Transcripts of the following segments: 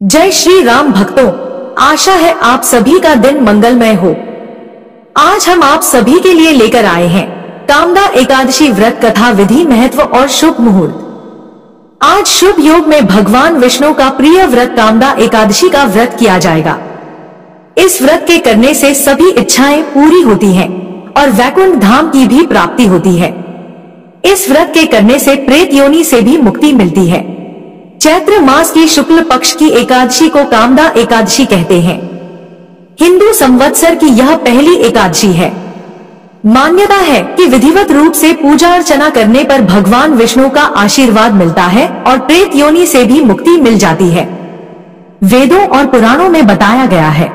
जय श्री राम भक्तों, आशा है आप सभी का दिन मंगलमय हो। आज हम आप सभी के लिए लेकर आए हैं कामदा एकादशी व्रत कथा, विधि, महत्व और शुभ मुहूर्त। आज शुभ योग में भगवान विष्णु का प्रिय व्रत कामदा एकादशी का व्रत किया जाएगा। इस व्रत के करने से सभी इच्छाएं पूरी होती हैं और वैकुंठ धाम की भी प्राप्ति होती है। इस व्रत के करने से प्रेत योनि से भी मुक्ति मिलती है। चैत्र मास की शुक्ल पक्ष की एकादशी को कामदा एकादशी कहते हैं। हिंदू संवत्सर की यह पहली एकादशी है। मान्यता है कि विधिवत रूप से पूजा अर्चना करने पर भगवान विष्णु का आशीर्वाद मिलता है और प्रेत योनि से भी मुक्ति मिल जाती है। वेदों और पुराणों में बताया गया है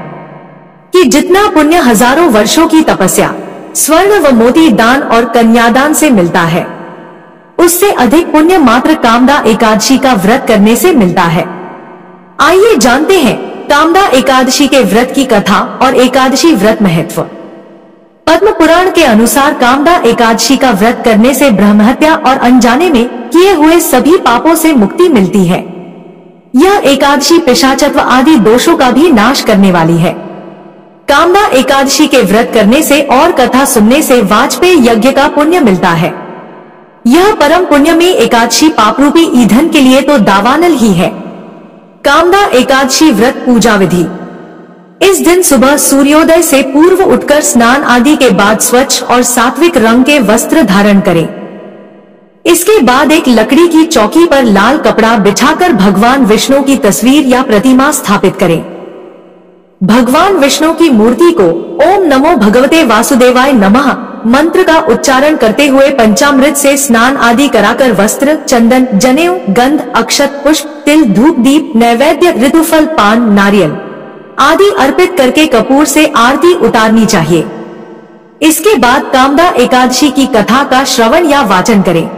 कि जितना पुण्य हजारों वर्षों की तपस्या, स्वर्ण व मोती दान और कन्यादान से मिलता है, उससे अधिक पुण्य मात्र कामदा एकादशी का व्रत करने से मिलता है। आइए जानते हैं कामदा एकादशी के व्रत की कथा और एकादशी व्रत महत्व। पद्म पुराण के अनुसार कामदा एकादशी का व्रत करने से ब्रह्महत्या और अनजाने में किए हुए सभी पापों से मुक्ति मिलती है। यह एकादशी पिशाचत्व आदि दोषों का भी नाश करने वाली है। कामदा एकादशी के व्रत करने से और कथा सुनने से वाजपेय यज्ञ का पुण्य मिलता है। यह परम पुण्य में एकादशी पापरूपी ईंधन के लिए तो दावानल ही है। कामदा एकादशी व्रत पूजा विधि। इस दिन सुबह सूर्योदय से पूर्व उठकर स्नान आदि के बाद स्वच्छ और सात्विक रंग के वस्त्र धारण करें। इसके बाद एक लकड़ी की चौकी पर लाल कपड़ा बिछाकर भगवान विष्णु की तस्वीर या प्रतिमा स्थापित करें। भगवान विष्णु की मूर्ति को ओम नमो भगवते वासुदेवाय नमः मंत्र का उच्चारण करते हुए पंचामृत से स्नान आदि कराकर वस्त्र, चंदन, जनेऊ, गंध, अक्षत, पुष्प, तिल, धूप, दीप, नैवेद्य, ऋतुफल, पान, नारियल आदि अर्पित करके कपूर से आरती उतारनी चाहिए। इसके बाद कामदा एकादशी की कथा का श्रवण या वाचन करें।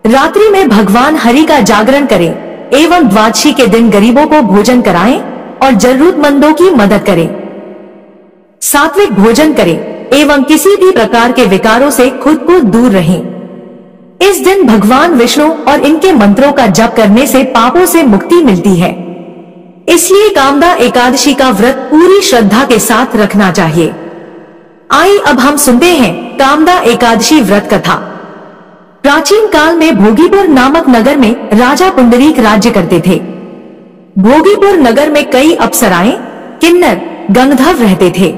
रात्रि में भगवान हरि का जागरण करें एवं द्वादशी के दिन गरीबों को भोजन कराएं और जरूरतमंदों की मदद करें। सात्विक भोजन करें एवं किसी भी प्रकार के विकारों से खुद को दूर रहें। इस दिन भगवान विष्णु और इनके मंत्रों का जप करने से पापों से मुक्ति मिलती है। इसलिए कामदा एकादशी का व्रत पूरी श्रद्धा के साथ रखना चाहिए। आइए अब हम सुनते हैं कामदा एकादशी व्रत कथा। प्राचीन काल में भोगीपुर नामक नगर में राजा पुंडरीक राज्य करते थे। भोगीपुर नगर में कई अप्सराएं, किन्नर, गंधर्व रहते थे।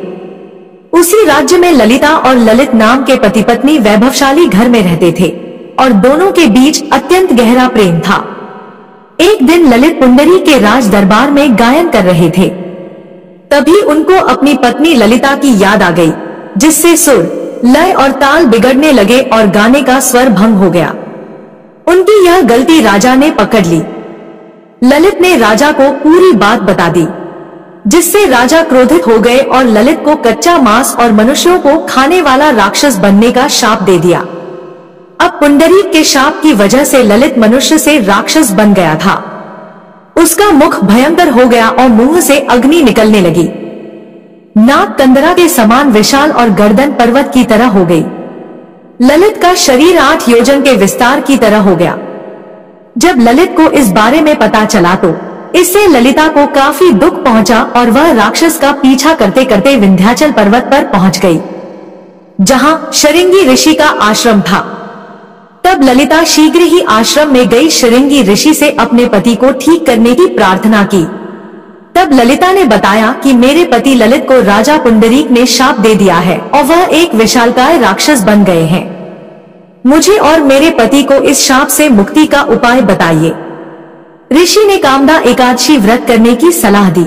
उसी राज्य में ललिता और ललित नाम के पति पत्नी वैभवशाली घर में रहते थे और दोनों के बीच अत्यंत गहरा प्रेम था। एक दिन ललित पुंडरी के राज दरबार में गायन कर रहे थे। तभी उनको अपनी पत्नी ललिता की याद आ गई, जिससे सुर, लय और ताल बिगड़ने लगे और गाने का स्वर भंग हो गया। उनकी यह गलती राजा ने पकड़ ली। ललित ने राजा को पूरी बात बता दी, जिससे राजा क्रोधित हो गए और ललित को कच्चा मांस और मनुष्यों को खाने वाला राक्षस बनने का शाप दे दिया। अब पुंडरीक के शाप की वजह से ललित मनुष्य से राक्षस बन गया था। उसका मुख भयंकर हो गया और मुंह से अग्नि निकलने लगी। नाक कंदरा के समान विशाल और गर्दन पर्वत की तरह हो गई। ललित का शरीर 8 योजन के विस्तार की तरह हो गया। जब ललित को इस बारे में पता चला तो इससे ललिता को काफी दुख पहुंचा और वह राक्षस का पीछा करते करते विंध्याचल पर्वत पर पहुंच गई, जहां शृंगी ऋषि का आश्रम था। तब ललिता शीघ्र ही आश्रम में गई शृंगी ऋषि से अपने पति को ठीक करने की प्रार्थना की। तब ललिता ने बताया कि मेरे पति ललित को राजा पुंडरीक ने शाप दे दिया है और वह एक विशालकाय राक्षस बन गए हैं। मुझे और मेरे पति को इस शाप से मुक्ति का उपाय बताइए। ऋषि ने कामदा एकादशी व्रत करने की सलाह दी।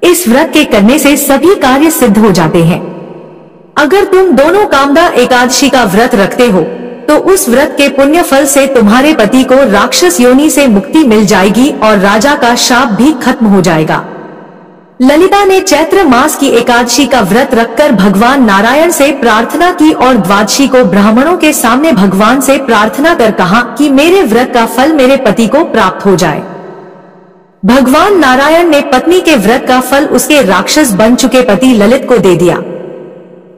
इस व्रत के करने से सभी कार्य सिद्ध हो जाते हैं। अगर तुम दोनों कामदा एकादशी का व्रत रखते हो तो उस व्रत के पुण्य फल से तुम्हारे पति को राक्षस योनि से मुक्ति मिल जाएगी और राजा का शाप भी खत्म हो जाएगा। ललिता ने चैत्र मास की एकादशी का व्रत रखकर भगवान नारायण से प्रार्थना की और द्वादशी को ब्राह्मणों के सामने भगवान से प्रार्थना कर कहा कि मेरे व्रत का फल मेरे पति को प्राप्त हो जाए। भगवान नारायण ने पत्नी के व्रत का फल उसके राक्षस बन चुके पति ललित को दे दिया,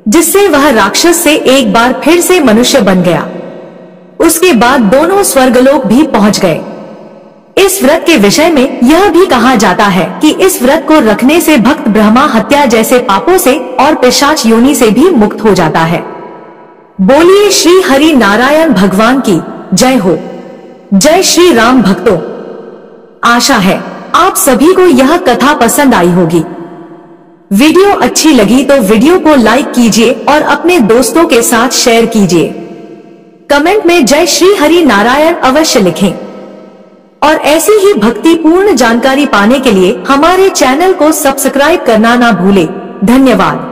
जिससे वह राक्षस से एक बार फिर से मनुष्य बन गया। उसके बाद दोनों स्वर्गलोक भी पहुंच गए। इस व्रत के विषय में यह भी कहा जाता है कि इस व्रत को रखने से भक्त ब्रह्मा हत्या जैसे पापों से और पिशाच योनि से भी मुक्त हो जाता है। बोलिए श्री हरि नारायण भगवान की जय हो। जय श्री राम भक्तों। आशा है आप सभी को यह कथा पसंद आई होगी। वीडियो अच्छी लगी तो वीडियो को लाइक कीजिए और अपने दोस्तों के साथ शेयर कीजिए। कमेंट में जय श्री हरि नारायण अवश्य लिखें और ऐसी ही भक्ति पूर्ण जानकारी पाने के लिए हमारे चैनल को सब्सक्राइब करना ना भूलें। धन्यवाद।